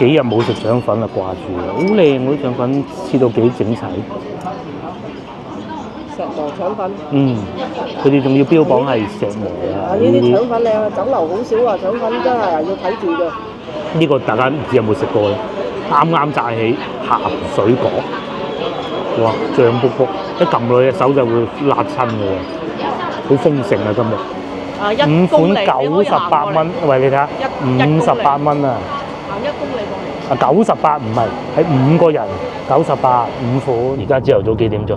幾日冇食腸粉啊，掛住啊，好靚嗰啲腸粉，切到幾整齊。石磨腸粉。佢哋仲要標榜係石磨啊！呢啲腸粉靚啊，酒樓好少話腸粉真係要睇住嘅。呢個大家唔知有冇食過咧？啱啱炸起鹹水果，哇，醬卜卜，一撳落去隻手就會辣親嘅喎，好豐盛啊今日。5款98蚊，喂你睇下，58蚊啊！行1公里過嚟。98唔係，係5個人98，5款。而家朝頭早幾點鐘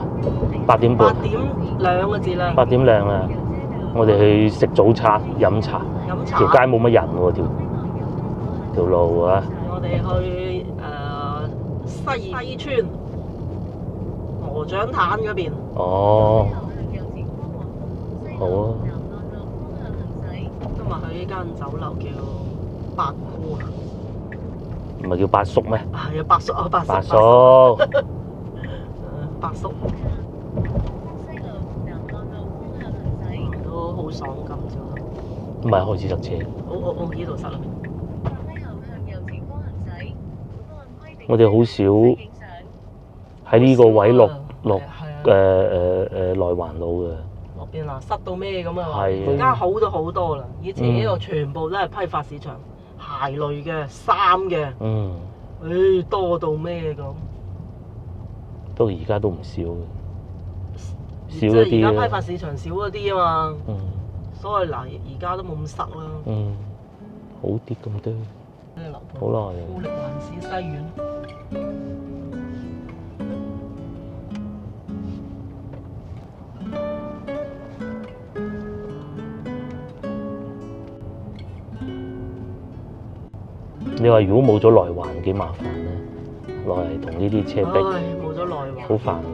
？8點半。8點2個字啦。8點2啦，我哋去食早餐飲茶。條街冇乜人喎，條路啊。我哋去西村鵝掌灘嗰邊。哦。好啊。今日去呢間酒樓叫八姑。唔係叫八叔咩？係啊，八叔啊，八叔。八叔。八叔。都好爽咁啫。唔係開始塞車。我呢度塞啦。我哋好少喺呢個位落內環路嘅。落邊啊？塞到咩咁啊？係。而家好咗好多啦！以前呢度全部都係批發市場，鞋類嘅、衫嘅。多到咩咁？不過而家都唔少嘅，少即一啲係而家批發市場少咗啲啊嘛。所以嗱，而家都冇咁塞啦。好啲咁多。好耐啊！富力環市西苑。你話如果冇咗內環幾麻煩咧？落嚟同呢啲車逼，冇咗內環，好煩嘅。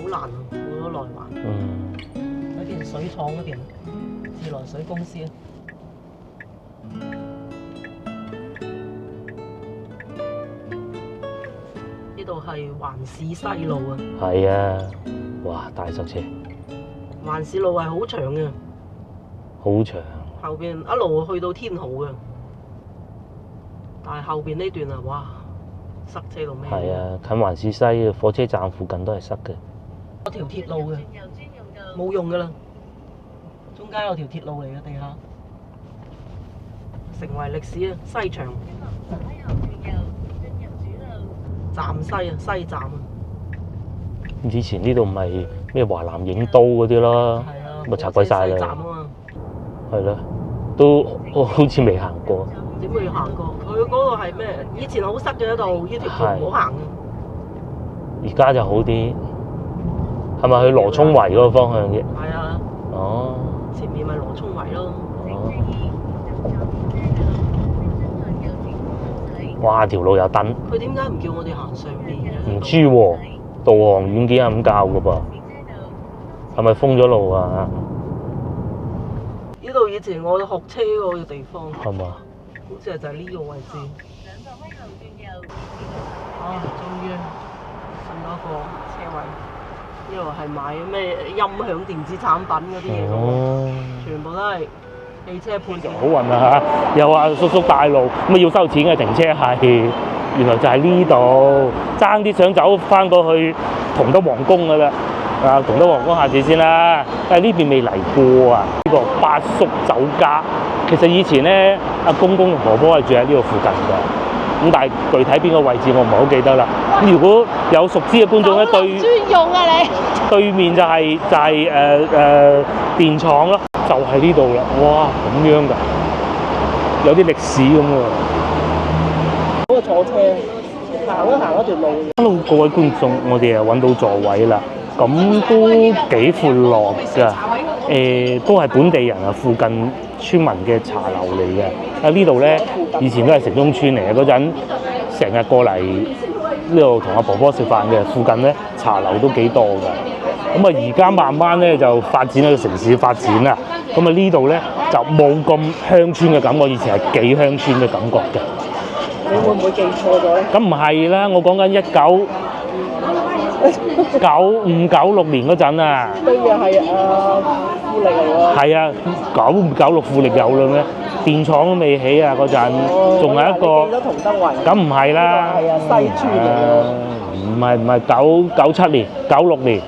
好難啊！冇咗內環。喺邊水廠嗰邊，自來水公司啊。呢度係環市西路啊。係啊！哇，大塞車。環市路係好長嘅。好長。後邊一路去到天豪嘅，但係後邊呢段啊，哇，塞車到咩？係啊，近環市西火車站附近都係塞嘅。有條鐵路嘅，冇用噶啦，中間有條鐵路嚟嘅地下，成為歷史啊！西牆站西啊，西站啊。以前呢度唔係咩華南影都嗰啲咯，咪拆鬼晒啦。係咯，都好似未行過。點會行過？佢嗰個係咩？以前好塞嘅一度，呢條橋唔好行。而家就好啲，係咪去羅涌圍嗰個方向嘅？係啊。哦。前面咪羅涌圍咯。哦。哇！條路有燈。佢點解唔叫我哋行上邊嘅？唔知喎，導航軟件係咁教嘅噃。係咪封咗路啊？呢度以前我學車嗰個地方，係嘛？好似係就係呢個位置。終於揾到一個車位，呢度係買咩音響電子產品嗰啲嘢嘅，全部都係汽車配件。好運啊嚇！又話叔叔帶路，咁要收錢嘅停車係，原來就係呢度，爭啲想走翻過去同德皇宮㗎啦。同德皇宮下次先啦，因為呢邊未嚟過啊。呢個八叔酒家，其實以前咧，阿公公同婆婆係住喺呢度附近㗎。咁但係具體邊個位置我唔係好記得啦。咁如果有熟知嘅觀眾咧，對專用啊你。對面就係電廠咯，就係呢度啦。哇，咁樣㗎，有啲歷史咁喎。嗰個坐車行一條路。Hello，各位觀眾，我哋又揾到座位啦。咁都幾闊落㗎，都係本地人啊，附近村民嘅茶樓嚟嘅。呢度咧以前都係城中村嚟嘅，嗰陣成日過嚟呢度同阿婆婆食飯嘅。附近咧茶樓都幾多㗎。咁啊而家慢慢咧就發展去城市發展啦。咁啊呢度咧就冇咁鄉村嘅感覺，以前係幾鄉村嘅感覺嘅。你會唔會記錯咗咧？咁唔係啦，我講緊95、96年嗰陣啊，對嘅係富力嚟喎。係啊，95、96富力有啦咩？電廠都未起啊嗰陣，仲係一個，記得同德圍，咁唔係啦，係啊，西村嚟嘅。唔係97年、96年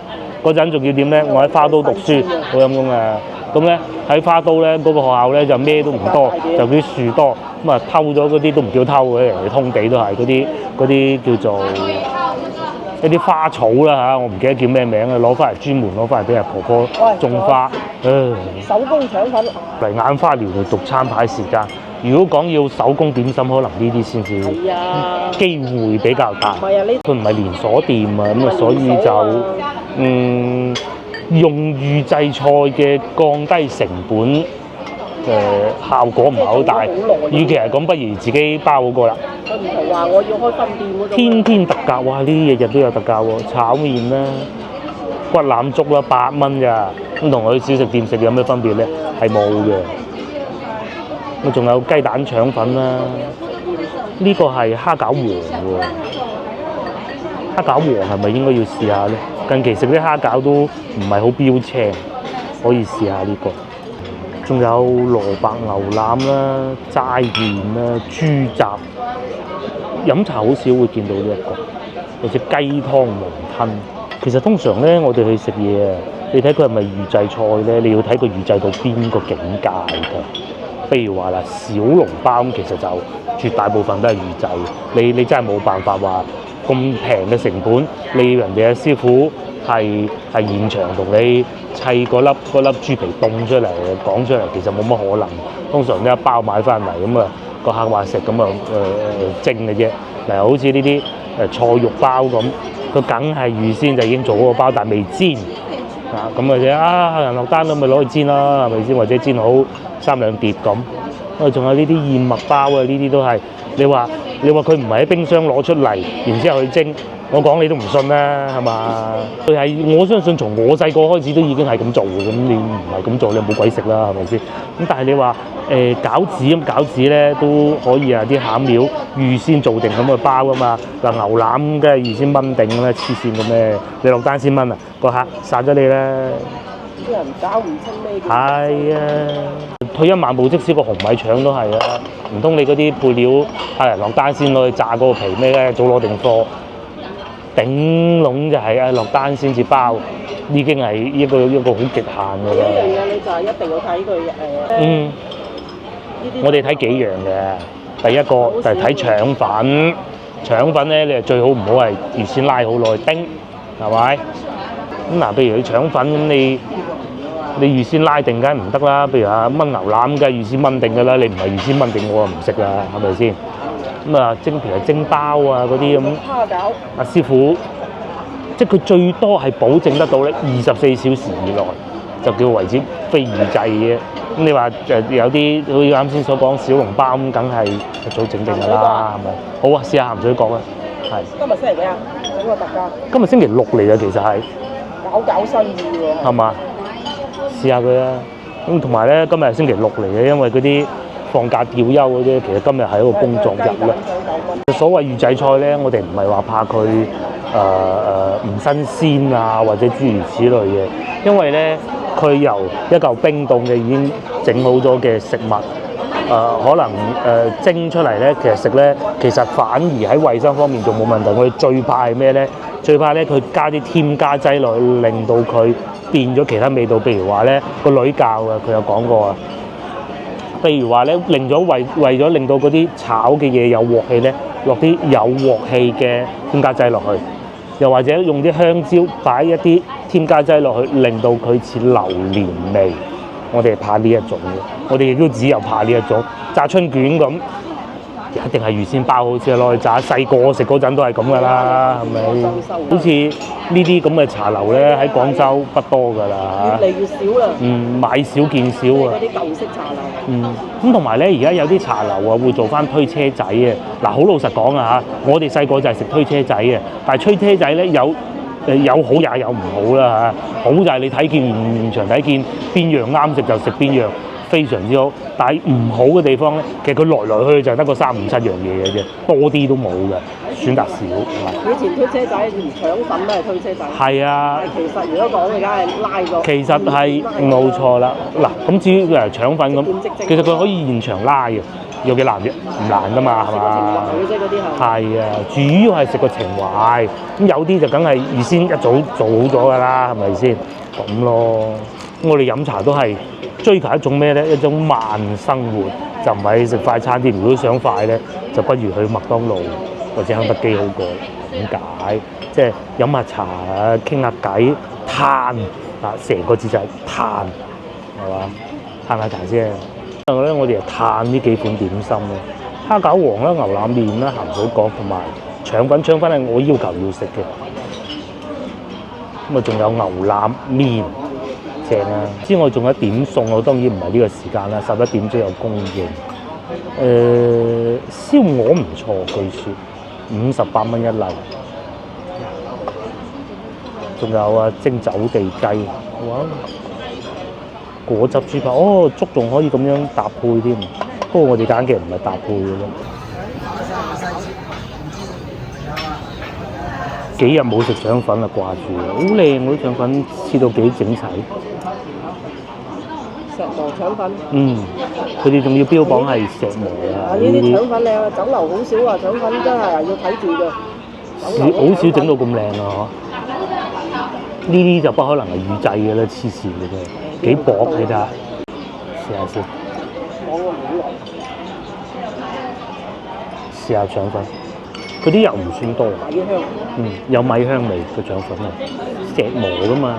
嗰陣仲要點咧？我喺花都讀書，好陰功啊！咁咧喺花都咧嗰個學校咧就咩都唔多，就啲樹多，咁啊偷咗嗰啲都唔叫偷嘅，人哋通地都係嗰啲叫做一啲花草啦嚇，我唔記得叫咩名啊，攞翻嚟專門攞翻嚟俾阿婆婆種花，手工腸粉嚟眼花繚亂讀餐牌時間。如果講要手工點心，可能呢啲先至係啊，機會比較大。唔係啊，呢佢唔係連鎖店啊，咁啊所以就用預製菜嘅降低成本，效果唔係好大。與其係咁，不如自己包好過啦。佢唔係話我要開分店嗰種。天天特價，哇！呢啲日日都有特價喎，炒麵啦、骨腩粥啦，8蚊咋，咁同我去小食店食有咩分別咧？係冇嘅。咁仲有雞蛋腸粉啦，呢個係蝦餃王喎，蝦餃王係咪應該要試下咧？近期食啲蝦餃都唔係好標青，可以試下呢個。仲有蘿蔔牛腩啦、齋麵啦、豬雜，飲茶好少會見到呢一個，或者雞湯雲吞。其實通常咧，我哋去食嘢啊，你睇佢係咪預製菜咧？你要睇佢預製到邊個境界㗎。譬如話啦，小籠包咁，其實就絕大部分都係預製。你真係冇辦法話咁平嘅成本，你人哋嘅師傅係現場同你砌嗰粒豬皮凍出嚟講出嚟，其實冇乜可能。通常呢一包買翻嚟咁啊，個客話食咁啊蒸嘅啫。嗱，好似呢啲菜肉包咁，佢梗係預先就已經做好個包，但係未煎。咁或者客人落單咁咪攞去煎啦，係咪先？或者煎好3兩碟咁。仲有呢啲燕麥包啊，呢啲都係你話佢唔係喺冰箱攞出嚟，然之後去蒸，我講你都唔信啦，係嘛？佢係我相信從我細個開始都已經係咁做嘅，咁你唔係咁做，你冇鬼食啦，係咪先？咁但係你話餃子咧都可以啊，啲餡料預先做定咁去包啊嘛。嗱，牛腩梗係預先燜定啦，黐線嘅咩？你落單先燜啊，個客殺咗你啦！啲人搞唔清咩嘅。係啊，退一萬步，即使個紅米腸都係啊，唔通你嗰啲配料客人落單先攞去炸嗰個皮咩咧？早攞定貨，頂籠就係落單先至包，已經係一個好極限㗎啦。呢樣嘢你就係一定要睇佢我哋睇幾樣嘅，第一個就係睇腸粉，腸粉咧你係最好唔好係預先拉好耐叮，係咪？咁嗱，譬如你腸粉咁你預先拉定梗係唔得啦。譬如燜牛腩梗係預先燜定㗎啦，你唔係預先燜定我就唔食啦，係咪先？咁啊蒸皮蒸包啊嗰啲咁，蝦餃阿師傅即係佢最多係保證得到咧24小時以內就叫為之非預製嘅。咁你話有啲好似啱先所講小籠包咁，梗係一早整定㗎啦，係咪？好啊，試下鹹水角啊，係。今日星期幾啊？整個特價。今日星期6嚟嘅，其實係。搞新意喎。係嘛？試下佢啊！咁同埋咧，今日係星期6嚟嘅，因為嗰啲放假調休嗰啲，其實今日係一個工作日啦。所謂預製菜咧，我哋唔係話怕佢唔新鮮啊，或者諸如此類嘅，因為咧佢由一嚿冰凍嘅已經整好咗嘅食物，可能蒸出嚟咧，其實反而喺衞生方面仲冇問題。我哋最怕係咩咧？最怕咧佢加啲添加劑落去，令到佢變咗其他味道。譬如話咧，個女教啊，佢有講過啊。譬如話咧，為咗令到嗰啲炒嘅嘢有鑊氣咧，落啲有鑊氣嘅添加劑落去，又或者用啲香蕉擺一啲添加劑落去，令到佢似榴蓮味。我哋係怕呢一種嘅，我哋亦都只有怕呢一種炸春卷咁。一定係預先包好先攞去炸，細個食嗰陣都係咁噶啦，係咪？好似呢啲咁嘅茶樓咧，喺廣州不多噶啦，越嚟越少啦。買少見少啊。嗰啲舊式茶樓。咁同埋咧，而家有啲茶樓啊，會做翻推車仔嘅。嗱，好老實講啊嚇，我哋細個就係食推車仔嘅，但係推車仔咧有好也有唔好啦嚇。好就係你睇見現場睇見邊樣啱食就食邊樣。非常之好，但係唔好嘅地方咧，其實佢來來去去就係得個3、5、7樣嘢嘅啫，多啲都冇嘅。選擇少，係嘛？以前推車仔連腸粉都係推車仔。係啊，但係其實如果講嘅，梗係拉咗。其實係冇錯啦。嗱，咁至於腸粉咁，其實佢可以現場拉嘅，有幾難啫？唔難噶嘛，係嘛？食個情懷嘅啫，嗰啲係。係啊，主要係食個情懷。咁有啲就梗係預先一早做好咗㗎啦，係咪先？咁咯。我哋飲茶都係追求一種咩咧？一種慢生活，就唔係食快餐店。如果想快咧，就不如去麥當勞或者肯德基好過。點解？即係飲下茶啊，傾下偈，嘆啊，成個字就係嘆，係嘛？嘆下茶先。因為咧，我哋係嘆呢幾款點心咯，蝦餃王啦、牛腩麵啦、鹹水角同埋腸粉。腸粉係我要求要食嘅。咁啊，仲有牛腩麵。正啊！之外仲有點餸，我當然唔係呢個時間啦，11點先有供應。燒鵝唔錯，據說58蚊一粒。仲有啊，蒸走地雞，哇！果汁豬扒，哦，粥仲可以咁樣搭配添。不過我哋揀嘅唔係搭配嘅咯。幾日冇食腸粉啦，掛住好靚嗰啲腸粉，切到幾整齊。石磨腸粉。佢哋仲要標榜係石磨啊！呢啲腸粉靚啊，酒樓好少啊，腸粉真係要睇住嘅。好少整到咁靚啊！嗬，呢啲就不可能係預製嘅啦，黐線嘅啫，幾薄睇睇下，試下先。講咗好耐。試下腸粉，嗰啲油唔算多。米香。有米香味嘅腸粉啊，石磨噶嘛。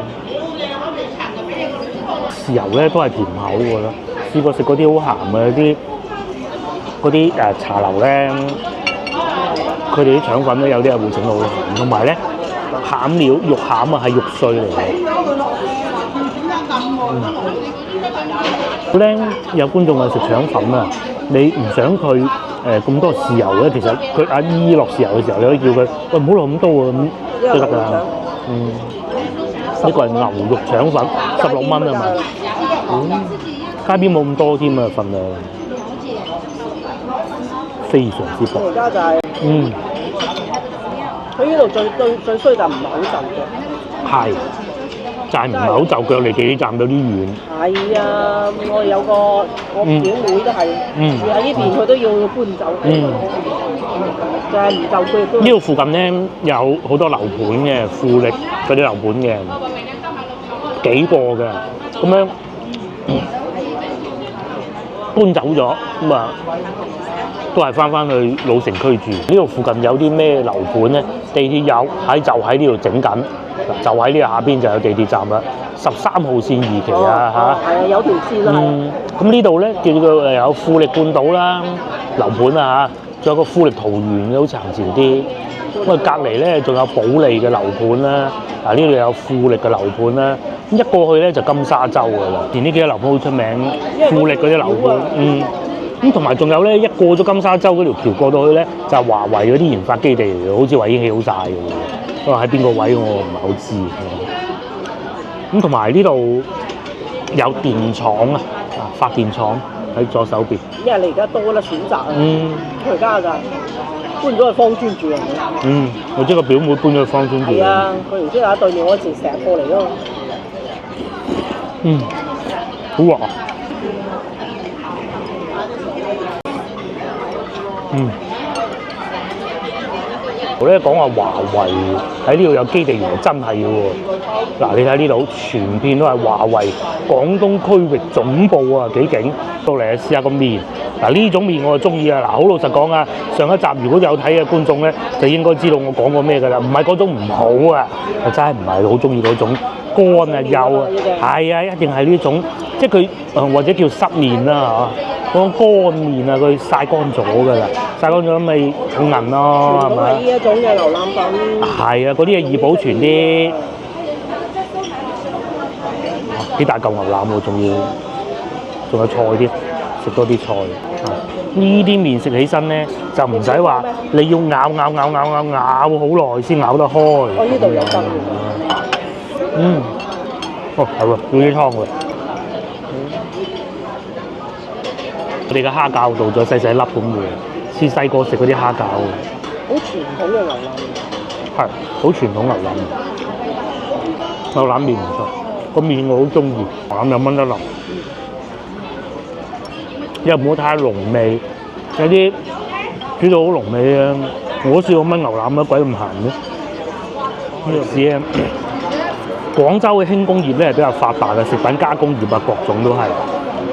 豉油咧都係甜口嘅啦，試過食嗰啲好鹹嘅嗰啲茶樓咧，佢哋啲腸粉咧有啲係會整到好鹹，同埋咧餡料肉餡啊係肉碎嚟嘅。好靚！有觀眾係食腸粉啊，你唔想佢咁多豉油咧，其實佢阿姨落豉油嘅時候，你可以叫佢喂唔好落咁多啊，咁都得㗎。呢個係牛肉腸粉，16蚊啊嘛。街邊冇咁多添啊，份量非常之薄。而家就係佢呢度最衰就唔係好就腳。係，就係唔係好就腳離地鐵站有啲遠。係啊，我有個我表妹都係住喺呢邊，佢都要搬走。就係唔就腳都。呢度附近咧有好多樓盤嘅，富力嗰啲樓盤嘅幾個嘅，咁樣搬走咗，咁啊都係翻去老城區住。呢度附近有啲咩樓盤咧？地鐵有就喺呢度整緊，就喺呢度下邊就有地鐵站啦。13號線2期啊嚇。係啊，有條線啦。咁呢度咧叫做有富力半島啦，樓盤啊嚇，仲有個富力桃園嘅，好似行前啲。咁啊隔離咧仲有保利嘅樓盤啦，呢度有富力嘅樓盤啦。咁一過去咧就金沙洲㗎啦，連呢幾個樓盤好出名，富力嗰啲樓盤。咁同埋仲有咧，一過咗金沙洲嗰條橋過到去咧，就係華為嗰啲研發基地嚟嘅，好似話已經起好晒㗎喎。不過喺邊個位我唔係好知。咁同埋呢度有電廠啊，發電廠喺左手邊。因為你而家多啦選擇啊。佢而家就搬咗去芳村住啊。我即係個表妹搬咗去芳村住。係啊，佢原先喺對面嗰時成日過嚟咯。好滑。我咧講話華為喺呢度有基地，原來真係嘅喎。嗱，你睇呢度全片都係華為廣東區域總部啊，幾勁！到嚟試下個麵。嗱，呢種麵我就中意啊！嗱，好老實講啊，上一集如果有睇嘅觀眾咧，就應該知道我講過咩㗎啦。唔係嗰種唔好啊，我真係唔係好中意嗰種乾啊幼啊。係啊，一定係呢種，即係佢或者叫濕麵啦嚇。嗰種乾麵啊，佢曬乾咗㗎啦，曬乾咗咪重韌咯，係咪？係呢一種嘅牛腩粉。係啊，嗰啲嘢易保存啲。幾大嚿牛腩喎，仲有菜添，食多啲菜。呢啲麵食起身咧，就唔使話你要咬好耐先咬得開。我呢度有得。係喎，要啲湯喎。我哋嘅蝦餃到咗細細粒咁嘅，似細個食嗰啲蝦餃。好傳統嘅牛腩麵。係好傳統牛腩麵，牛腩麵唔錯，個麵我好中意，腩有炆得腍，又唔好太濃味，有啲煮到好濃味咧。我試過炆牛腩乜鬼咁鹹嘅。呢個市咧，廣州嘅輕工業咧係比較發達嘅，食品加工業啊各種都係。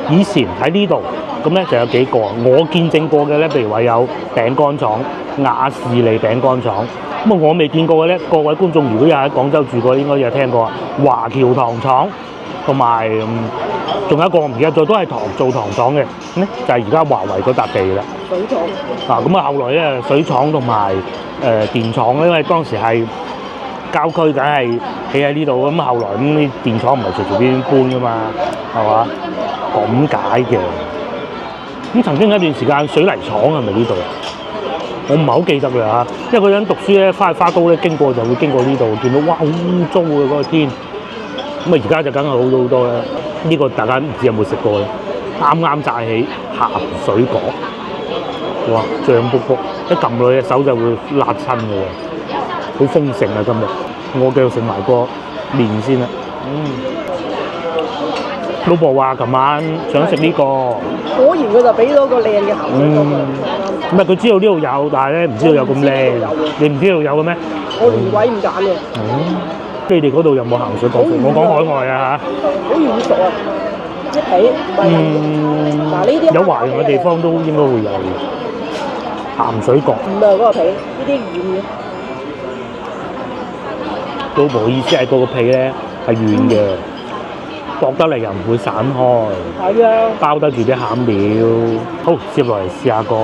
以前喺呢度咁咧就有幾個，我見證過嘅咧，譬如話有餅乾廠、亞士利餅乾廠。咁啊，我未見過嘅咧，各位觀眾如果有喺廣州住過，應該有聽過華僑糖廠，同埋仲有一個我唔記得咗，都係做糖廠嘅，咧就係而家華為嗰笪地啦。水廠。咁啊，後來咧水廠同埋電廠咧，因為當時係郊區，梗係起喺呢度。咁後來咁啲電廠唔係隨隨便便搬噶嘛，係嘛？咁解嘅。咁曾經有一段時間水泥廠係咪呢度？我唔係好記得啦嚇，因為嗰陣讀書咧，翻去花都咧經過就會經過呢度，見到哇好污糟嘅嗰個天。咁啊而家就梗係好咗好多啦。呢個大家唔知有冇食過咧？啱啱炸起鹹水角，哇醬卜卜，一撳落去隻手就會辣親嘅喎，好豐盛啊今日。我繼續食埋個麵先啦。老婆話琴晚想食呢個，果然佢就俾咗個靚嘅鹹水角。唔係佢知道呢度有，但係咧唔知道有咁靚。你唔知道有嘅咩？我連鬼唔揀嘅。你哋嗰度有冇鹹水角？我講海外啊嚇。好軟熟啊！一皮唔係嗱呢啲有華人嘅地方都應該會有鹹水角。唔係嗰個皮，呢啲軟嘅。老婆嘅意思係嗰個皮咧係軟嘅。薄得嚟又唔會散開，係啊，包得住啲餡料。好，接落嚟試下個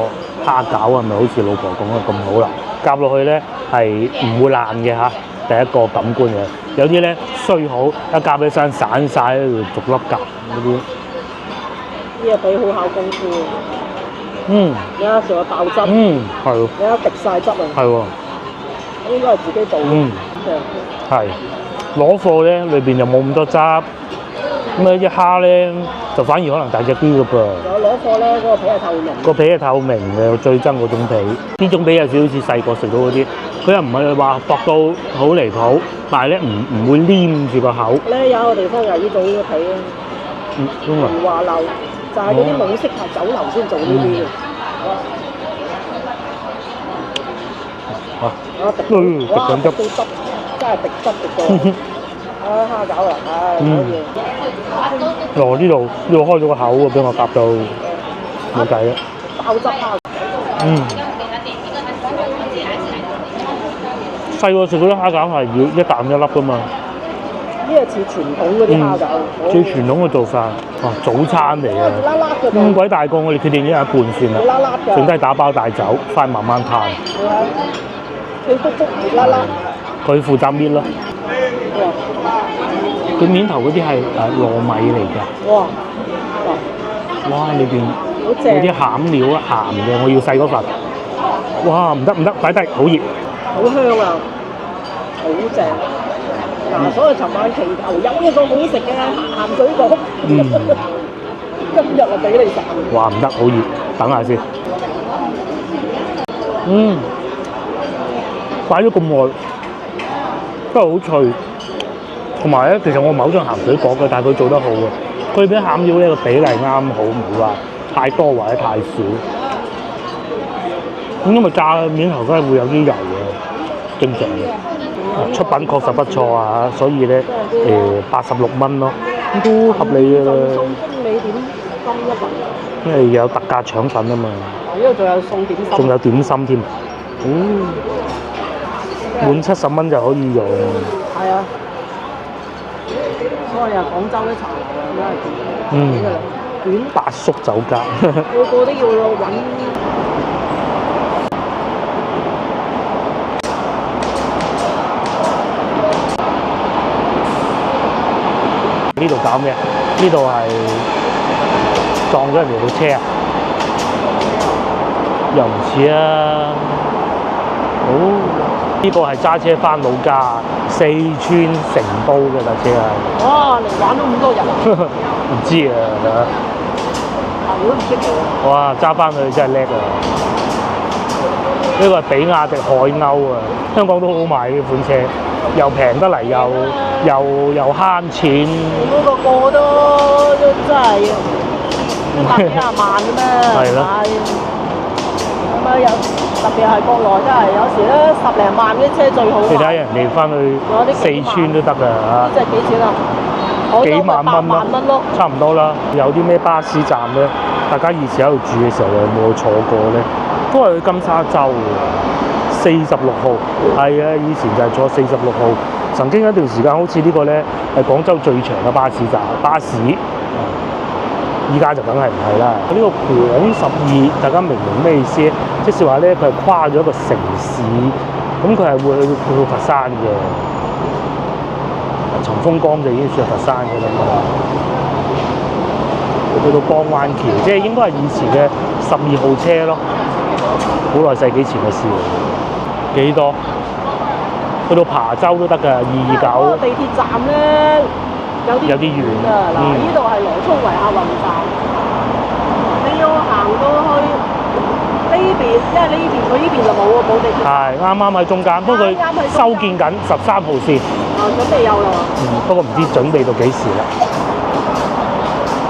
蝦餃係咪好似老婆講得咁好啦？夾落去咧係唔會爛嘅嚇，第一個感官嘅。有啲咧衰好，一夾起身散晒喺度逐粒夾嗰啲。呢個皮好考功夫啊！你睇成個爆汁，係喎。你睇滴晒汁啊！係喎。應該係自己做嘅。係。攞貨咧，裏邊又冇咁多汁。咁啊，一蝦咧就反而可能大隻啲嘅噃。有攞貨咧，嗰個皮係透明。個皮係透明嘅，我最憎嗰種皮。呢種皮有少少似細個食到嗰啲，佢又唔係話薄到好離譜，但係咧唔會黏住個口。咧有個地方有呢種嘅皮咧，榮華樓就係嗰啲冇式牌酒樓先做呢啲嘅。滴緊汁，真係滴汁滴到。蝦餃啊，呢度開咗個口喎，俾我夾到冇計啦。爆汁蝦。細個食嗰啲蝦餃係要一啖一粒噶嘛。呢個似傳統嗰啲蝦餃。最傳統嘅做法，早餐嚟嘅。咁鬼大個，我哋決定一人一半算啦。剩低打包帶走，翻慢慢嘆。佢卜卜熱辣辣。佢負責搣咯。佢面頭嗰啲係糯米嚟㗎。哇！裏邊有啲餡料鹹嘅，我要細嗰份。哇！唔得，擺低，好熱。好香啊！好正。嗱，所以尋晚祈求有一個好食嘅鹹水角。今日我俾你食。哇！唔得，好熱，等下先。擺咗咁耐，都係好脆。同埋咧，其實我唔係好中意鹹水角嘅，但係佢做得好嘅。佢啲餡料咧個比例啱好，唔會話太多或者太少。咁因為炸面頭梗係會有啲油嘅，正常嘅。出品確實不錯啊，所以咧86蚊咯，都合理嘅啦。你點金一份？因為有特價腸粉啊嘛。呢度仲有送點心。仲有點心添。滿70蚊就可以用。係啊。所以啊，廣州啲茶樓啊，都係卷八叔酒家，個個都要揾。呢度搞咩？呢度係撞咗人哋部車啊！又唔似啊！呢個係揸車翻老家，四川成都嘅架車係。哇！嚟玩咗咁多人。唔知啊，我都唔識喎。哇！揸翻去真係叻啊！呢個係比亞迪海鷗啊，香港都好賣呢款車，又平得嚟，又慳錢。嗰個都真係100幾廿萬嘅咩？係咯。咁啊有特別係國內真係有時咧10零萬嗰啲車最好賣。你睇人哋翻去四川都得㗎嚇。即係幾錢啊？幾萬蚊咯，差唔多啦。有啲咩巴士站咧？大家以前喺度住嘅時候有冇坐過咧？都係去金沙洲嘅46號，係啊，以前就係坐46號。曾經一段時間好似呢個咧係廣州最長嘅巴士站，依家就梗係唔係啦。呢個廣12，大家明唔明咩意思？即係話咧，佢係跨咗一個城市，咁佢係會去到佛山嘅。松風江就已經算係佛山嘅啦嘛，去到江灣橋，即係應該係以前嘅12號車咯，好耐世紀前嘅事嚟。幾多？去到琶洲都得㗎，229。地鐵站咧有啲遠㗎，嗱呢度係羅涌圍客運站，你要行到去呢邊，因為佢呢邊就冇地鐵。係啱喺中間，不過佢修建緊13號線。準備有啦。不過唔知準備到幾時啦。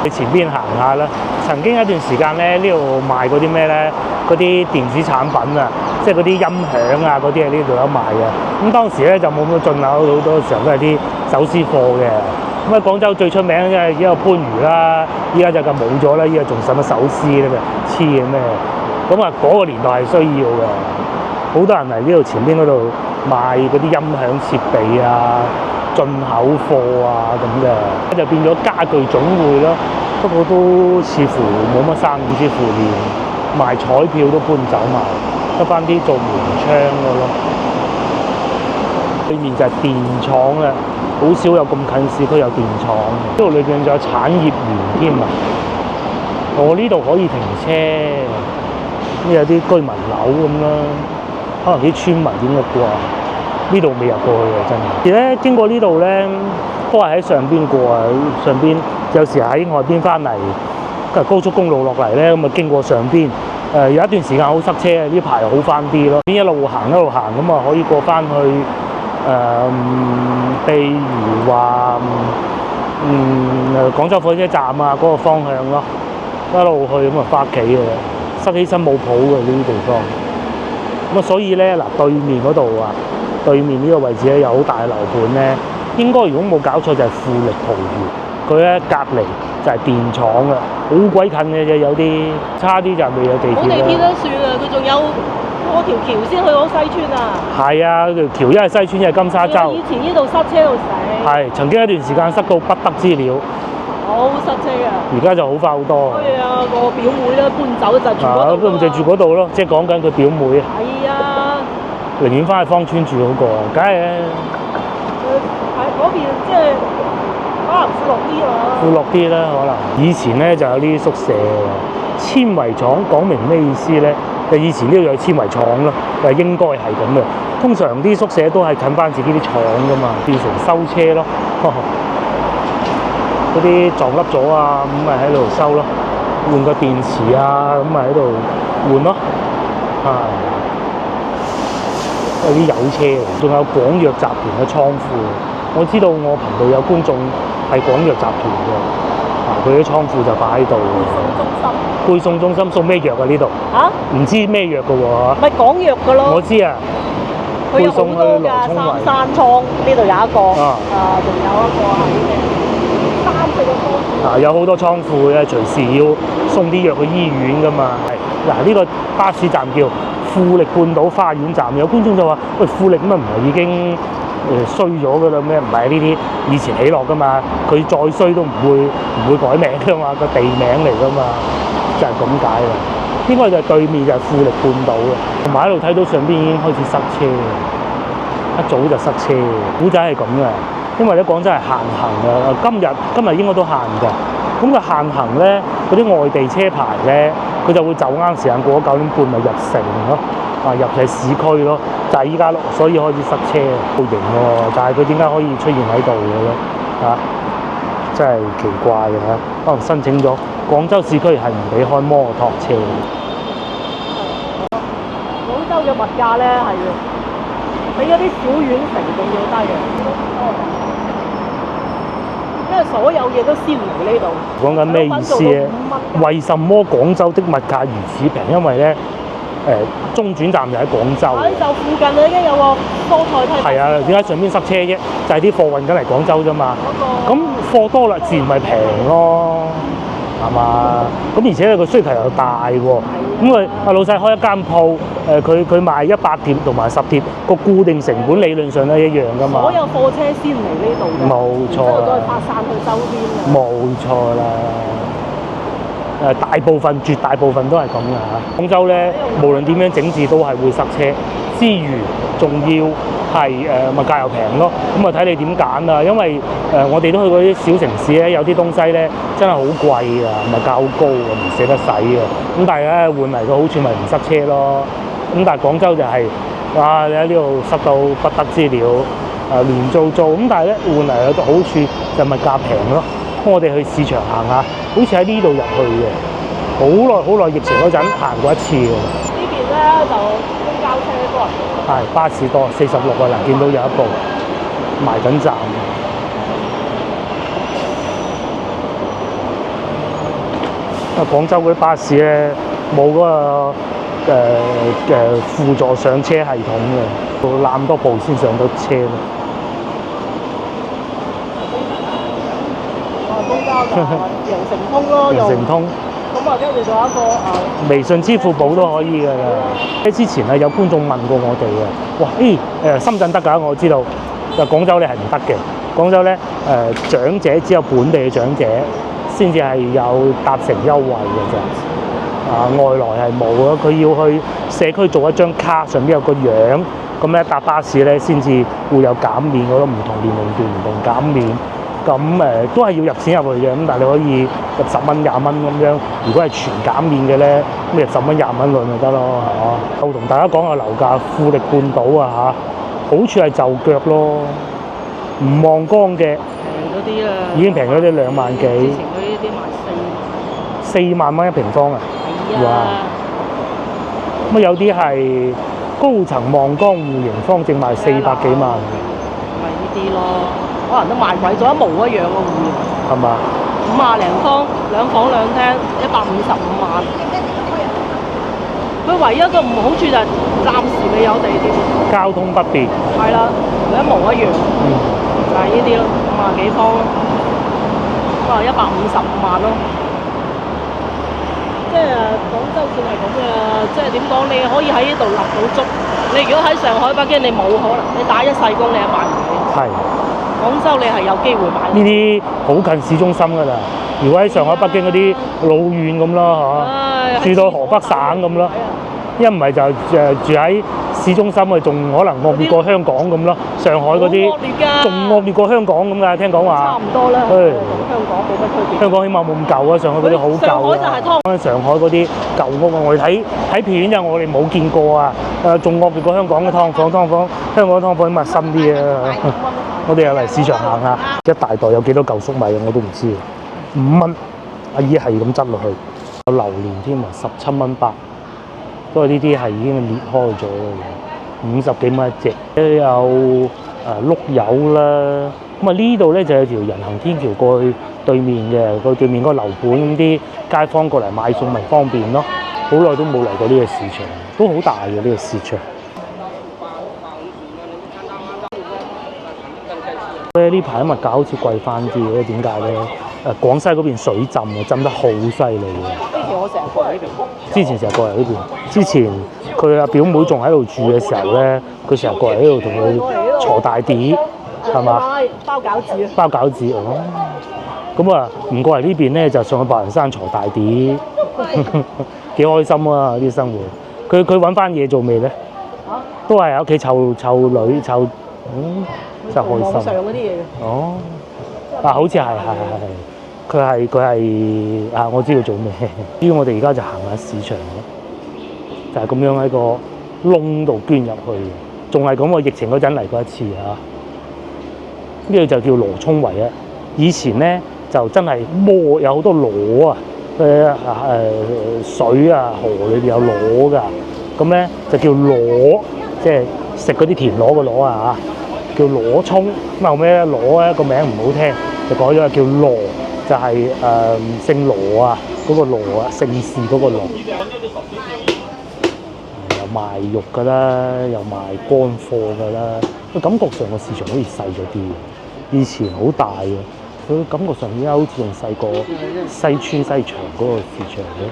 你前邊行下啦。曾經一段時間咧，呢度賣嗰啲咩咧？嗰啲電子產品啊，即係嗰啲音響啊，嗰啲喺呢度有賣嘅。咁當時咧就冇咁進口，好多時候都係啲走私貨嘅。咁喺廣州最出名即係一個番禺啦，依家就冇咗啦，依家仲使乜手撕咧？黐嘅咩？咁啊，嗰個年代係需要嘅，好多人嚟呢度前邊嗰度賣嗰啲音響設備啊、進口貨啊咁嘅，就變咗家具總會咯。不過都似乎冇乜生意，似乎連賣彩票都搬走埋，得翻啲做門窗嘅咯。對面就係電廠啦，好少有咁近市區有電廠。呢度裏邊仲有產業園添啊！我呢度可以停車，咁有啲居民樓咁啦，可能啲村民啲屋啩。呢度未入過去啊，真係。而咧經過呢度咧，都係喺上邊過啊，上邊有時喺外邊翻嚟，高速公路落嚟咧，咁啊經過上邊。有一段時間好塞車啊，呢排好翻啲咯。一路行咁啊可以過翻去譬如話廣州火車站啊嗰個方向咯，一路去咁啊翻屋企嘅，塞起身冇譜嘅呢啲地方。咁啊所以咧嗱，對面嗰度啊。對面呢個位置咧有好大嘅樓盤咧，應該如果冇搞錯就係富力桃園，佢咧隔離就係電廠啊，好鬼近嘅啫，有啲差啲就未有地鐵啦。冇地鐵都算啦，佢仲有嗰條橋先去到西村啊。係啊，條橋一係西村一係金沙洲。以前呢度塞車到死。係曾經一段時間塞到不得之了。好塞車啊！而家就好快好多。係啊，個表妹咧搬走就住嗰度。都唔就住嗰度咯，即係講緊佢表妹啊。係啊。寧願翻去芳村住好過啊，梗係嘅。喺嗰邊即係可能富落啲啦。富落啲啦，可能。以前咧就有啲宿舍嘅纖維廠，講明咩意思咧？就以前呢度有纖維廠咯，就應該係咁嘅。通常啲宿舍都係近翻自己啲廠噶嘛，變成收車咯。嗰啲撞甩咗啊，咁咪喺度收咯，換個電池啊，咁咪喺度換咯，有啲油車，仲有廣藥集團嘅倉庫。我知道我頻道有觀眾係廣藥集團嘅，佢啲倉庫就擺喺度。配送中心送咩藥啊？呢度唔知咩藥嘅喎。咪廣藥嘅咯。我知啊。配送去羅涌圍。三山倉呢度有一個，仲有一個係3、4個倉庫。有好多倉庫嘅，隨時要送啲藥去醫院㗎嘛。係呢個巴士站叫富力半島花園站。有觀眾就話：喂，富力乜唔係已經衰咗㗎啦咩？唔係呢啲以前起落㗎嘛，佢再衰都唔會改名㗎嘛，個地名嚟㗎嘛，就係咁解啦。應該就係對面就係富力半島嘅，同埋喺度睇到上邊已經開始塞車，一早就塞車。古仔係咁嘅，因為咧廣州係限行嘅，今日應該都限㗎。咁佢限行咧，嗰啲外地車牌咧，佢就會就啱時間過咗9點半咪入城咯，入喺市區咯，就係依家咯，所以開始塞車，好型喎！但係佢點解可以出現喺度嘅咧？真係奇怪嘅嚇，可能申請咗廣州市區係唔俾開摩托車。廣州嘅物價咧係比嗰啲小縣城仲要低嘅，因為所有嘢都先嚟呢度。講緊咩意思咧？為什麼廣州的物價如此平？因為咧中轉站就喺廣州。喺就附近已經有個蔬菜批發。係啊，點解上邊塞車啫？就係啲貨運緊嚟廣州啫嘛。嗰咁貨多啦，自然咪平咯，係嘛？咁而且咧個需求又大喎。咁佢阿老細開一間鋪，佢賣100貼同埋10貼，個固定成本理論上都一樣噶嘛。所有貨車先嚟呢度嘅，冇錯，然之後再發散去周邊嘅。冇錯啦。絕大部分都係咁嘅嚇。廣州咧，無論點樣整治都係會塞車，之餘仲要係物價又平咯。咁啊睇你點揀啦，因為我哋都去過啲小城市咧，有啲東西咧真係好貴啊，物價好高啊，唔捨得使啊。咁但係咧換嚟個好處咪唔塞車咯。咁但係廣州就係、哇，你喺呢度塞到不得之了，亂糟糟。咁但係咧換嚟有個好處就物價平咯。咁我哋去市場行下，好似喺呢度入去嘅，好耐疫情嗰陣行過一次嘅。呢邊咧就公交車多人。係巴士多46個人，見到有一部埋緊站。廣州嗰啲巴士咧冇嗰個輔助上車系統嘅，要攬多步先上到車咯。公交就羊城通咯，羊城通。咁啊，跟住仲有一個微信支付寶都可以㗎啦。之前有觀眾問過我哋嘅，哇，深圳得㗎，我知道。就廣州你係唔得嘅。廣州咧長者只有本地嘅長者先至係有搭乘優惠嘅啫。外來係冇咯，佢要去社區做一張卡，上邊有個樣，咁咧搭巴士咧先至會有減免，嗰種唔同年齡段唔同減免。咁都係要入錢入去嘅，咁但係你可以入10蚊、20蚊咁樣。如果係全減免嘅咧，咁入10蚊、20蚊輪咪得咯，係嘛？我同大家講下樓價，富力半島啊嚇，好處係就腳咯，唔望光嘅平嗰啲啦，已經平咗啲2萬幾。之前嗰啲賣4萬蚊一平方啊！係啊，咁有啲係高層望江戶型方正賣400幾萬，咪呢啲咯。可能都賣貴咗，一模一樣嘅戶型，係嘛？50零方，2房2廳，155萬。佢唯一個唔好處就係暫時未有地鐵，交通不便。係啦，一模一樣，就係呢啲咯，50幾方咯，咁啊155萬咯。即係廣州算係咁嘅，即係點講？你可以喺呢度立到足。你如果喺上海、北京，你冇可能，你打一世工你都買唔起。係。廣州你係有機會買呢啲好近市中心㗎啦。如果喺上海、北京嗰啲老遠咁咯嚇，住到河北省咁咯。一唔係就住喺市中心啊，仲可能惡劣過香港咁咯。上海嗰啲仲惡劣過香港咁㗎，聽講話。差唔多啦，同香港冇乜區別。香港起碼冇咁舊啊，上海嗰啲好舊啊。上海就係劏。上海嗰啲舊屋啊，我哋睇片就我哋冇見過啊。仲惡劣過香港嘅劏房，香港劏房密心啲啊。我哋又嚟市場行下，一大袋有幾多嚿粟米我都唔知，5蚊，阿姨係咁執落去，有榴蓮添啊，17蚊8，不過呢啲係已經裂開咗嘅，50幾蚊一隻，都有碌柚啦。咁啊呢度咧就有條人行天橋過去對面嘅，過對面嗰個樓盤，咁啲街坊過嚟買餸咪方便咯。好耐都冇嚟過呢個市場，都好大嘅呢個市場。呢排物價好似貴翻啲嘅，點解咧？廣西嗰邊水浸啊，浸得好犀利嘅。之前我成日過嚟呢邊。之前成日過嚟呢邊。之前佢阿表妹仲喺度住嘅時候咧，佢成日過嚟呢度同佢鋤大碟，係嘛？包餃子啊！包餃子哦。咁啊，唔過嚟呢邊咧，就上去白雲山鋤大碟，幾開心啊！啲生活。佢揾翻嘢做未咧？都係喺屋企湊女湊，真係開心。網上嗰啲嘢。哦，好似係，佢係我知道做咩。至於我哋而家就行下市場咯，就係咁樣喺個窿度捐入去，仲係咁喎。疫情嗰陣嚟過一次啊。呢度就叫羅涌圍啊。以前咧就真係有好多螺啊，水啊河裏邊有螺㗎。咁咧就叫螺，即係食嗰啲田螺個螺啊嚇，叫螺葱。咁後尾咧螺咧個名唔好聽，就改咗叫羅，就係、姓羅啊嗰、個羅啊，姓氏嗰個羅。又賣肉㗎啦，又賣乾貨㗎啦。佢感覺上個市場好似細咗啲，以前好大嘅。佢感覺上而家好似仲細過西村西場嗰個市場嘅，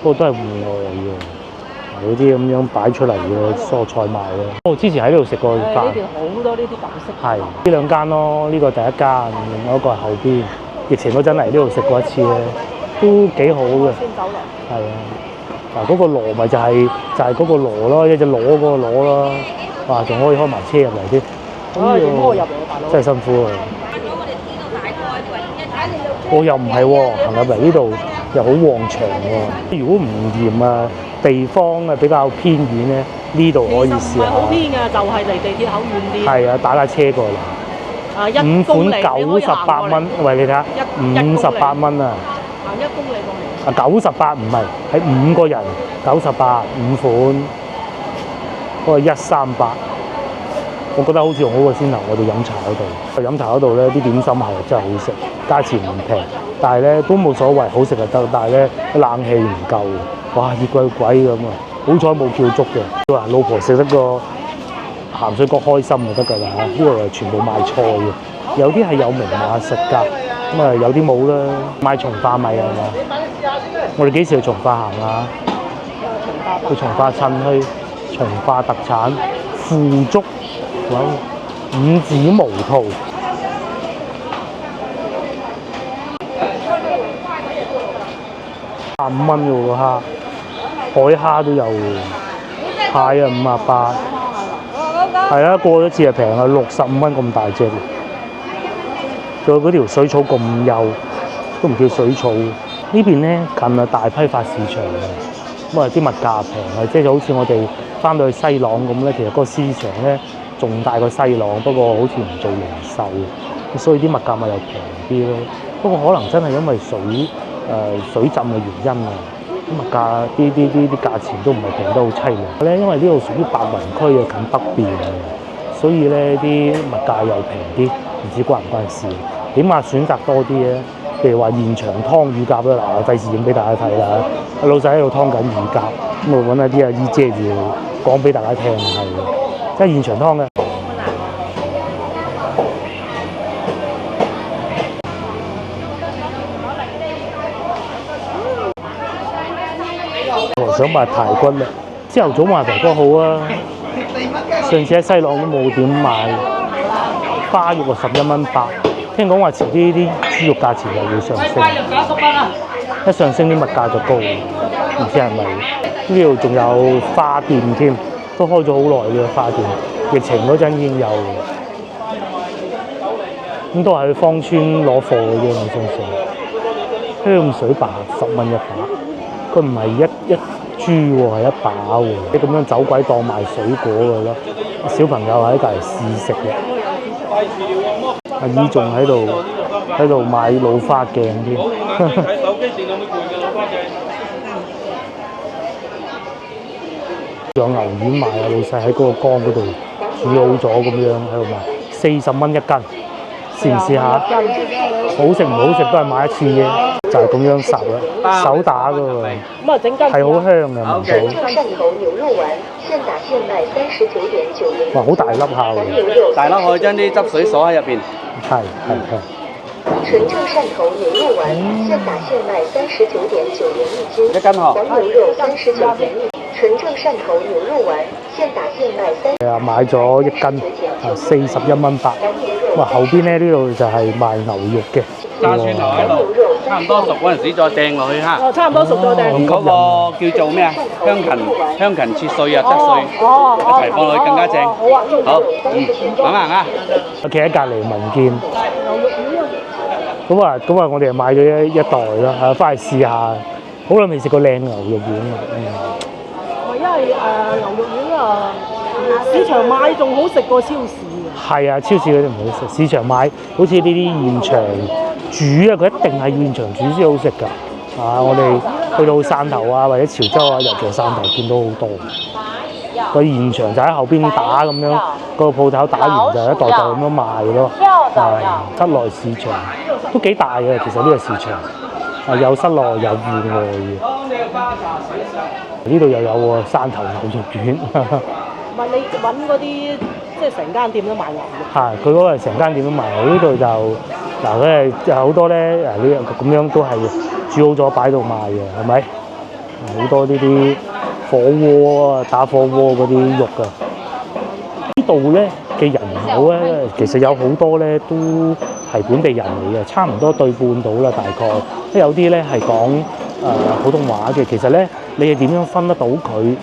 不過都係戶外嘅，有啲咁樣擺出嚟嘅蔬菜賣嘅。我之前喺呢度食過飯，呢邊好多呢啲舊式。係呢兩間咯，呢個第一間，另外一個係後邊。疫情嗰陣嚟呢度食過一次咧，都幾好嘅。先酒樓。係啊，嗱嗰個螺咪就係嗰個螺咯，一隻螺嗰個螺咯。哇，仲可以開埋車入嚟添。點開入嚟啊，大佬？真係辛苦啊！我又唔係喎，行入嚟呢度又好旺場喎。如果唔嫌啊地方啊比較偏遠咧，呢度可以試下。唔係好偏㗎，就係離地鐵口遠啲。係啊，打架車過嚟。5款98蚊，喂你睇下，58蚊啊！行1公里過嚟。98唔係，係5個人98，5款，嗰個138。我覺得好似仲好過先頭我哋飲茶嗰度。飲茶嗰度咧啲點心係真係好食，價錢唔平，但係咧都冇所謂，好食就得。但係咧冷氣唔夠，哇熱鬼鬼咁啊！好彩冇叫足嘅，話老婆食得個鹹水角開心就得㗎啦嚇。呢度係全部賣菜嘅，有啲係有明碼實價，咁啊有啲冇啦。賣從化米係嘛？我哋幾時去從化行啊？去從化趁去從化特產腐竹。五指毛肚，55蚊嘅喎蝦，海蝦都有喎，蟹啊58，係啊過咗次就平啊65蚊咁大隻，仲有嗰條水草咁幼，都唔叫水草。呢邊咧近啊大批發市場嘅，咁啊啲物價平啊，即係好似我哋翻到去西朗咁咧，其實嗰個市場咧。仲大過西朗，不過好似唔做零售，所以啲物價咪又平啲咯。不過可能真係因為水浸嘅原因啊，啲物價啲價錢都唔係平得好凄涼咧。因為呢度屬於白雲區啊，近北邊嘅，所以咧啲物價又平啲，唔知關唔關事。起碼選擇多啲咧，譬如話現場劏乳鴿啦，嗱我費事影俾大家睇啦。老細喺度劏緊乳鴿，咁我揾下啲阿姨遮住講俾大家聽係。即係現場劏嘅。我想買排骨啦，朝頭早買排骨好啊。上次喺西朗都冇點買，花肉啊11蚊8。聽講話遲啲啲豬肉價錢又會上升，一上升啲物價就高，唔知係咪？呢度仲有花店添。都開咗好耐嘅花店，疫情嗰陣已經有，咁都係去芳村攞貨嘅啫，我相信。香水白10蚊一把，佢唔係一株喎，係一把喎。啲咁樣走鬼檔賣水果嘅咯，小朋友喺隔離試食嘅。阿姨仲喺度買老花鏡添。有牛丸賣啊！老細喺嗰個缸嗰度煮好咗咁樣喺度賣，40蚊一斤，試唔試下？好食唔好食都係買一次嘅，就係咁樣烚啦，手打㗎喎。咁啊，整斤係好香嘅，聞到。哇！好大粒下喎，大粒可以將啲汁水鎖喺入邊。係。純正汕頭牛肉丸，現打現賣39.9元一斤，一斤嗬。黃牛肉39元一斤。純正汕頭牛肉丸，現打現賣係啊，買咗一斤41蚊8。咁啊，後邊咧呢度就係賣牛肉嘅。炸蒜頭喺度，差唔多熟嗰陣時再掟落去嚇。哦，差唔多熟再掟。嗰個叫做咩啊？香芹切碎啊，剁碎，一齊放落去更加正。好啊，好，行啊！我企喺隔離聞見。咁啊，我哋就買咗一袋啦，係翻去試下。好耐未食過靚牛肉丸啊！因為牛肉丸啊，市場買仲好食過超市嘅。係啊，超市嗰啲唔好食，市場買好似呢啲現場煮啊，佢一定係現場煮先好食㗎。我哋去到汕頭啊，或者潮州啊，尤其係汕頭見到好多。個現場就喺後邊打咁樣，個鋪頭打完就一袋袋咁樣賣咯。室內市場都幾大嘅，其實呢個市場有室內有戶外嘅。呢度又有喎，汕頭牛肉卷。唔係你揾嗰啲即係成間店都賣牛肉。係，佢嗰個係成間店都賣。呢度就嗱，佢係有好多咧呢咁樣都係煮好咗擺度賣嘅，係咪？好多呢啲火鍋啊，打火鍋嗰啲肉啊。呢度咧嘅人口咧，其實有好多咧都係本地人嚟嘅，差唔多對半到啦，大概。即有啲咧係講普通話嘅，其實咧你係點樣分得到佢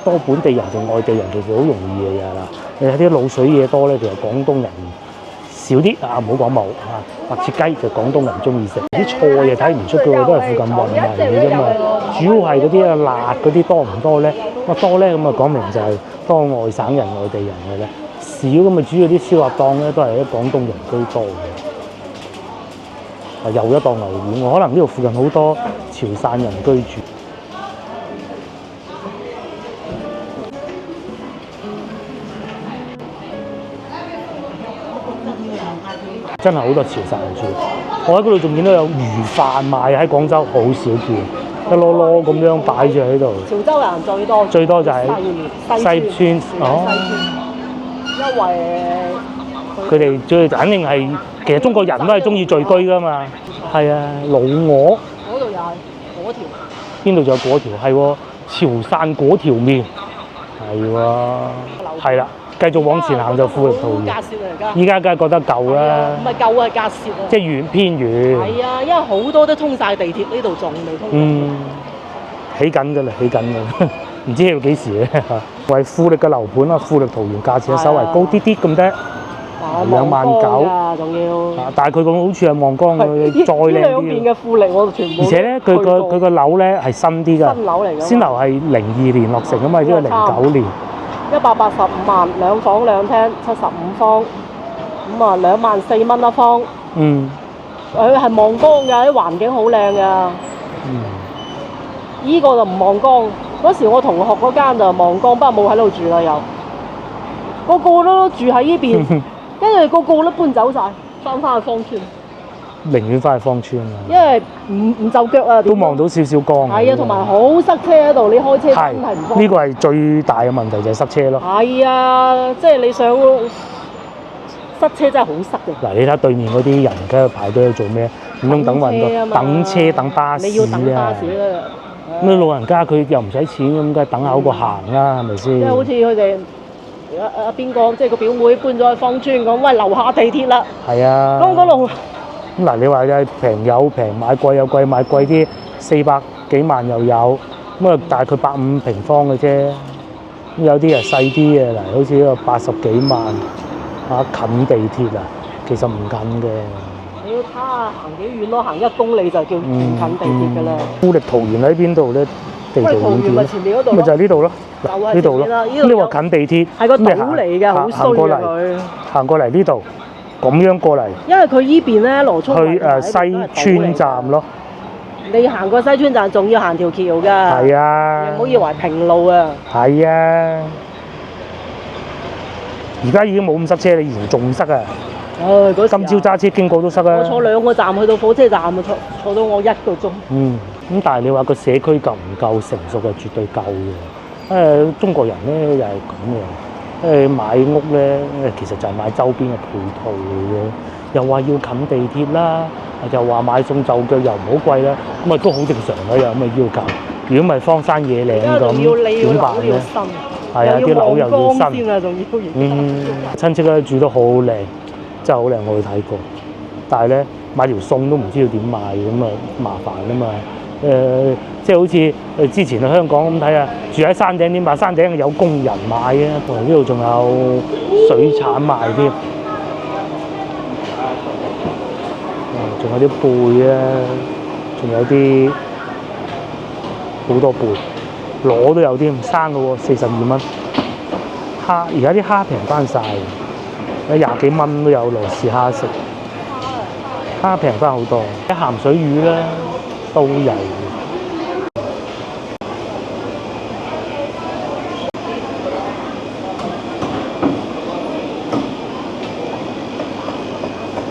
多本地人定外地人？其實好容易嘅嘢啦。你睇啲滷水嘢多咧，其實廣東人少啲啊，唔好講冇啊。白切雞就廣東人中意食，啲菜又睇唔出嘅，都係附近運嚟嘅啫嘛。主要係嗰啲辣嗰啲多唔多咧？多咧咁啊，講明就係多外省人、外地人嘅咧。少咁啊，主要啲燒鴨檔咧都係啲廣東人居多嘅。又一檔牛丸，我可能呢度附近好多潮汕人居住。真係好多潮汕人住，我喺嗰度仲見到有魚飯賣，喺廣州好少見，一籮籮咁樣擺住喺度。潮州人最多，最多就係西村哦，因為佢哋最肯定係，其實中國人都係中意聚居噶嘛。係啊，老鵝嗰度又係嗰條，邊度仲有嗰條？係喎，潮汕嗰條麵，係喎，係啦。繼續往前行就富力桃園。隔涉嚟㗎。依家梗係覺得舊啦。唔係舊啊，隔涉啊。即係遠偏遠。係啊，因為好多都通晒地鐵，呢度仲未通。起緊㗎啦，起緊㗎，唔知要幾時咧？為富力嘅樓盤啊，富力桃園價錢稍微高啲啲咁啫，29,000仲要。但係佢個好處係望江佢再靚啲。呢兩邊嘅富力我全部。而且咧，佢個樓咧係新啲㗎。新樓嚟㗎。先樓係02年落成㗎嘛，呢個09年。185萬2房2廳75方，咁啊24,000蚊一方。佢係望江㗎，啲環境好靚㗎。依個就唔望江，嗰時我同學嗰間就望江，不過冇喺度住啦又。個個都住喺呢邊，跟住個個都搬走晒，翻去芳村。寧願翻去芳村啊！因為唔就腳啊，都望到少少光。係啊，同埋好塞車喺度，你開車真係唔方便。呢個係最大嘅問題就係塞車咯。係啊，即係你想塞車真係好塞嘅。嗱，你睇對面嗰啲人喺度排隊去做咩？唔通等運動、等車、等巴士啊？你要等巴士啦。咁你老人家佢又唔使錢，咁梗係等下好過行啦，係咪先？即係好似佢哋邊個，即係個表妹搬咗去芳村咁，喂樓下地鐵啦。係啊。咁嗰度。咁嗱，你話係平有平，買貴有貴，買貴啲400幾萬又有，咁啊大概150平方嘅啫。咁有啲係細啲嘅，嗱，好似呢個80幾萬，近地鐵啊，其實唔近嘅。你要睇下行幾遠咯，行1公里就叫近地鐵㗎啦。富力桃園喺邊度咧？地圖桃園咪前面嗰度咪就係呢度咯，呢度咯。你話近地鐵，係個島嚟嘅，好衰啊佢。行過嚟呢度。咁樣過嚟，因為佢依邊咧羅涌去西村站咯。你行過西村站，仲要行條橋㗎。係啊，你唔好以為平路啊。係啊，而家已經冇咁塞車，你以前仲塞啊。今朝揸車經過都塞啊。我坐2個站去到火車站啊，坐到我1個鐘。咁但係你話個社區夠唔夠成熟啊？絕對夠嘅。中國人咧又係咁嘅。買屋咧，其實就係買周邊嘅配套嘅啫。又話要近地鐵啦，又話買餸就腳又唔好貴啦，咁啊都好正常啦，有咁嘅要求。如果唔係荒山野嶺咁點辦咧？係啊，啲樓又要新。親戚咧住得好靚，真係好靚，我去睇過。但係咧買條餸都唔知要點買，咁啊麻煩啊嘛。即係好似之前去香港咁睇啊，住喺山頂點買？山頂有工人買嘅，同埋呢度仲有水產賣添。仲有啲貝啊，仲有啲好多貝，螺都有啲唔生嘅喎，42蚊。蝦而家啲蝦平翻晒，有20幾蚊都有羅氏蝦食。蝦平翻好多，啲鹹水魚啦。都有。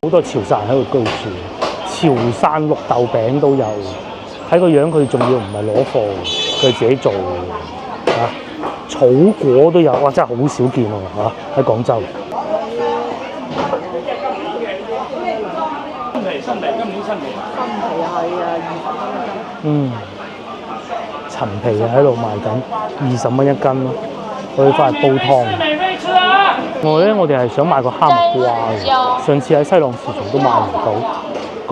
好多潮汕人喺度居住，潮汕綠豆餅都有。睇個樣佢仲要唔係攞貨，佢自己做啊！草果都有，哇！真係好少見喎嚇，喺廣州。新皮，今年新皮。新皮係啊，20蚊一斤。嗯，陳皮啊喺度賣緊20蚊一斤咯，可以翻嚟煲湯。我哋係想買個哈密瓜嘅，上次喺西朗市場都買唔到，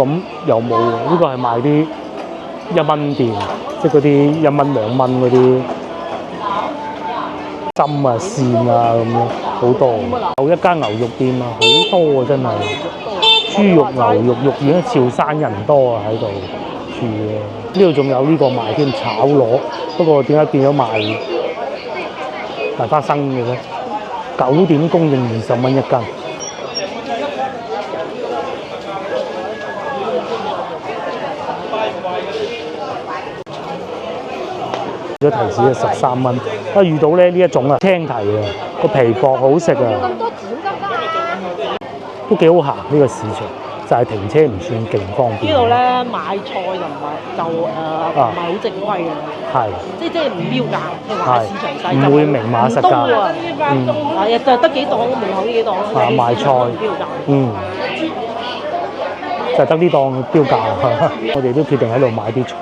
咁又冇喎。呢個係賣啲1蚊店，即係嗰啲1蚊2蚊嗰啲針啊、線啊咁樣，好多。有一間牛肉店啊，好多啊真係。豬肉、牛肉、肉丸，潮汕人多啊喺度住嘅。呢度仲有呢個賣添炒螺，不過點解變咗賣大花生嘅咧？9點供應20蚊一斤。咗提子啊13蚊，遇到咧呢一種啊青提啊，個皮薄好食啊，都幾好行呢個市場，就係停車唔算勁方便。呢度咧買菜就唔係好正規嘅，係即係唔標價，你話市場細就唔會明碼實價啊。係啊，就得幾檔門口呢幾檔啊賣菜標價。就得呢檔標價，我哋都決定喺度買啲菜。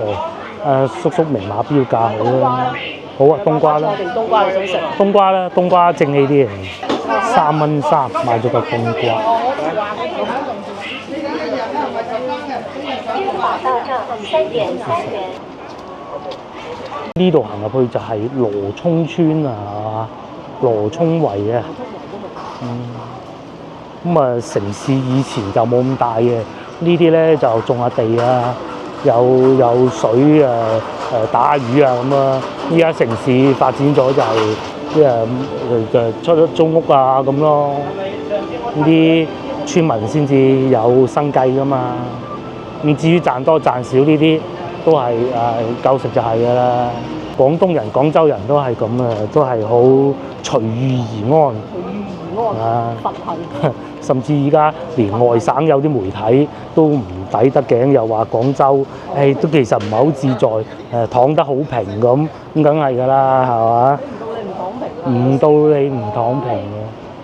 叔叔明碼標價好啦，好啊，冬瓜啦。冬瓜你想食？冬瓜啦，冬瓜正氣啲，3蚊3買咗個冬瓜。呢度行入去就係羅涌村啊，羅涌圍啊。咁啊，城市以前就冇咁大嘅，呢啲咧就種下地啊。有水打魚啊咁啊！依家城市發展咗就係出咗租屋啊咁咯。呢啲村民先至有生計噶嘛。咁至於賺多賺少呢啲都係夠食就係㗎啦。廣東人、廣州人都係咁啊，都係好隨遇而安。啊！甚至而家連外省有啲媒體都唔抵得頸，又話廣州都其實唔係好自在，躺得好平咁梗係㗎啦，係嘛？唔到你唔躺平嘅，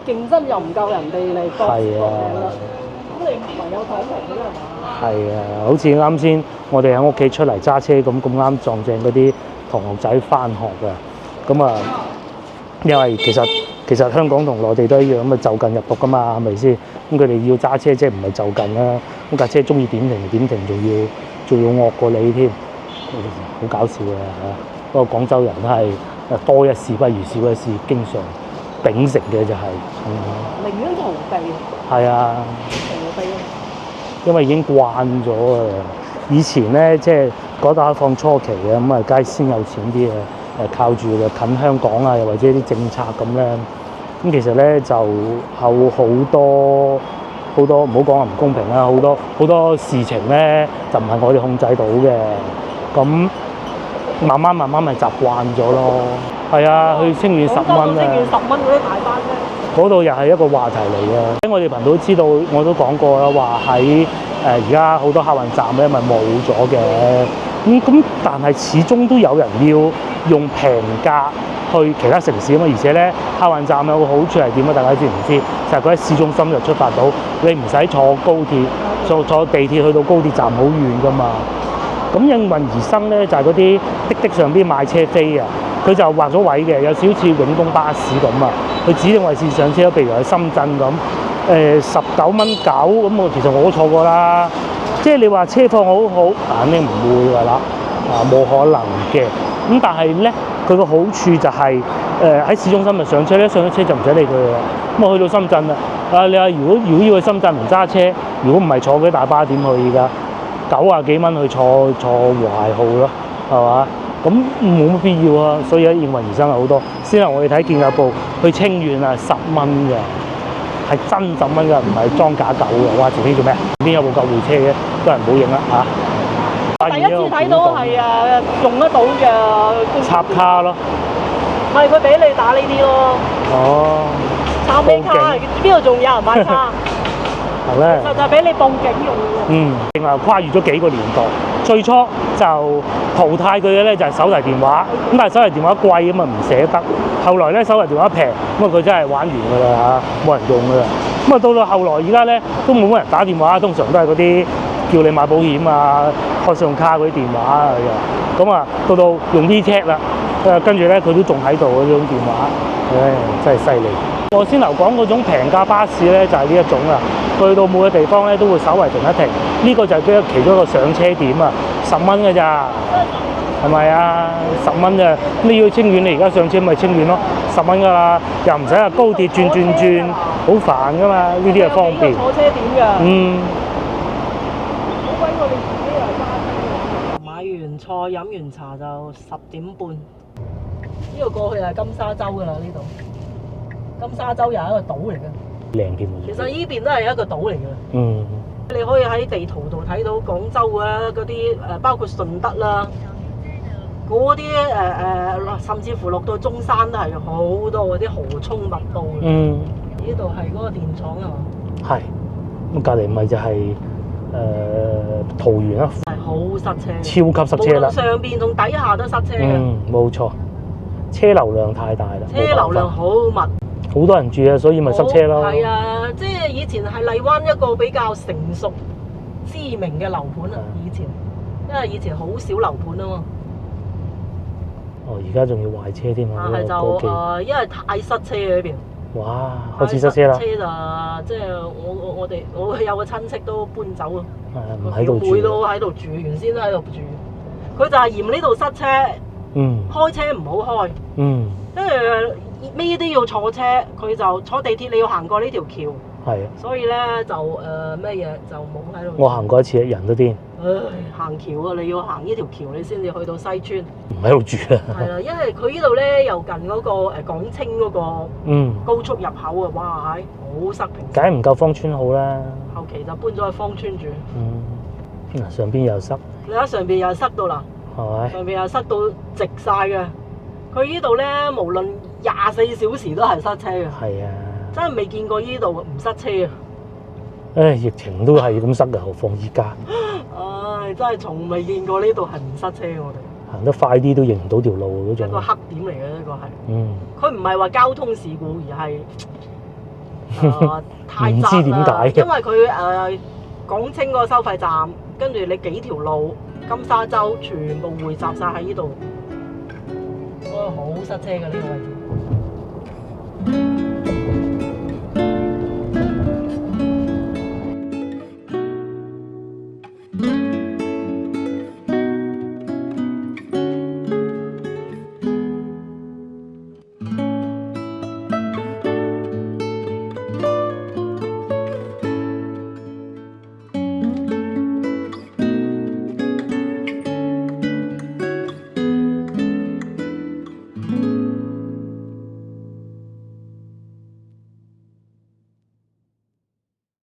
競爭又唔夠人哋嚟搏，係啊，咁你唯有躺平啦，係嘛？係啊，好似啱先我哋喺屋企出嚟揸車咁啱撞正嗰啲同學仔翻學㗎，咁啊，因為其實香港同內地都一樣咁啊，就近入讀噶嘛，係咪先？咁佢哋要揸車，即係唔係就近啦？咁架車中意點停，仲要惡過你添，好搞笑嘅嚇。不過廣州人都係多一事不如少一事，經常秉承嘅就係寧願逃避。係啊，逃避，因為已經慣咗啊。以前咧，即係改革開放初期嘅咁啊，梗係先有錢啲嘅。靠住就近香港啊，又或者啲政策咁咧，咁其實咧就有好多唔好講話唔公平啦，好多事情咧就唔係我哋控制到嘅，咁慢慢咪習慣咗咯。係啊，去清遠10蚊啊！清遠10蚊嗰啲大班咧，嗰度又係一個話題嚟嘅。我哋頻道知道，我都講過啦，話喺而家好多客運站咧咪冇咗嘅。咁但係始終都有人要用平價去其他城市啊嘛，而且咧客運站有個好處係點啊？大家知唔知？就係佢喺市中心就出發到，你唔使坐高鐵，坐地鐵去到高鐵站好遠噶嘛。咁應運而生咧，就係嗰啲的上邊買車飛啊，佢就劃咗位嘅，有少少似永東巴士咁啊。佢指定位置上車，譬如喺深圳咁，19蚊9咁，其實我都坐過啦。即係你話車況好，肯定唔會㗎啦，冇可能嘅。咁但係咧，佢個好處就係喺市中心就上車咧，上咗車就唔使理佢啦。咁我去到深圳啦，你話如果要去深圳唔揸車，如果唔係坐嗰啲大巴點去而家？90幾蚊去坐和諧號咯，係嘛？咁冇乜必要啊。所以應運而生係好多。先係我哋睇建築部去清遠啊，10蚊嘅。係真10蚊㗎，唔係裝假狗嘅。哇！前邊做咩？邊有部救護車嘅？都係唔好影啦嚇。發第一現一個古次睇到洞係用得到嘅插卡咯。唔係佢俾你打呢啲咯，哦，插咩卡？邊度仲有人買卡？係咧。就係俾你報警用嘅。嗯，另外跨越咗幾個年代，最初就淘汰佢嘅咧就係手提電話，咁但係手提電話貴咁啊唔捨得。後來咧手提電話平，咁啊佢真係玩完㗎啦嚇，冇人用㗎啦。咁啊到到後來而家咧都冇乜人打電話，通常都係嗰啲叫你買保險啊、開信用卡嗰啲電話啊又。咁啊到到用 WeChat 啦，跟住咧佢都仲喺度嗰種電話，唉真係犀利。我先頭講嗰種平價巴士咧就係呢一種啦。去到每個地方咧都會稍為停一停，呢個就係其中一個上車點啊，10蚊㗎咋，係咪啊？10蚊啫，你要清遠，你而家上車咪清遠咯，10蚊㗎啦，又唔使話高鐵轉，好煩㗎嘛，呢啲係方便。坐車點㗎？嗯。好鬼我哋自己又揸車。買完菜飲完茶就10點半，呢度過去係金沙洲㗎啦，呢度。金沙洲又係一個島嚟嘅。靚添。其實呢邊都係一個島嚟嘅。嗯。你可以喺地圖度睇到廣州啊嗰啲包括順德啦，嗰啲甚至乎落到中山都係好多嗰啲蠔涌密布嘅。嗯。呢度係嗰個電廠啊嘛。係。咁隔離咪就係桃園啦。係好塞車。超級塞車啦。無論上邊同底下都塞車嘅。嗯，冇錯。車流量太大啦。車流量好密。好多人住啊，所以咪塞車咯。係啊，即係以前係荔灣一個比較成熟、知名嘅樓盤啊。以前，因為以前好少樓盤啊嘛。哦，而家仲要壞車添啊！但係就因為太塞車啊呢邊。哇！開始塞車啦。塞車就即係我有個親戚都搬走啊。唔喺度住。妹都喺度住，原先都喺度住。佢就係嫌呢度塞車。嗯。開車唔好開。嗯。跟住咩都要坐車，佢就坐地鐵，你要行過呢條橋。係啊。所以咧就咩嘢就冇喺度。我行過一次，人都癲。唉，行橋啊！你要行呢條橋，你先至去到西村。唔喺度住啊。係啦，因為佢呢度咧又近嗰個廣清嗰個高速入口啊！哇，好塞平。梗係唔夠芳村好啦。後期就搬咗去芳村住。嗯。嗱，上邊又塞。你睇上邊又塞到啦。係咪？上邊又塞到直晒嘅。佢呢度咧，無論24小時都係塞車嘅。係啊，真係未見過呢度唔塞車啊！唉，疫情都係咁塞嘅，何況依家。唉，真係從未見過呢度係唔塞車嘅，我哋。行得快啲都認唔到條路嗰種。一個黑點嚟嘅呢個係。嗯。佢唔係話交通事故，而係太窄啦。唔知點解。因為佢廣清嗰個收費站，跟住你幾條路，金沙洲全部匯集晒喺呢度。好塞車嘅呢個位置。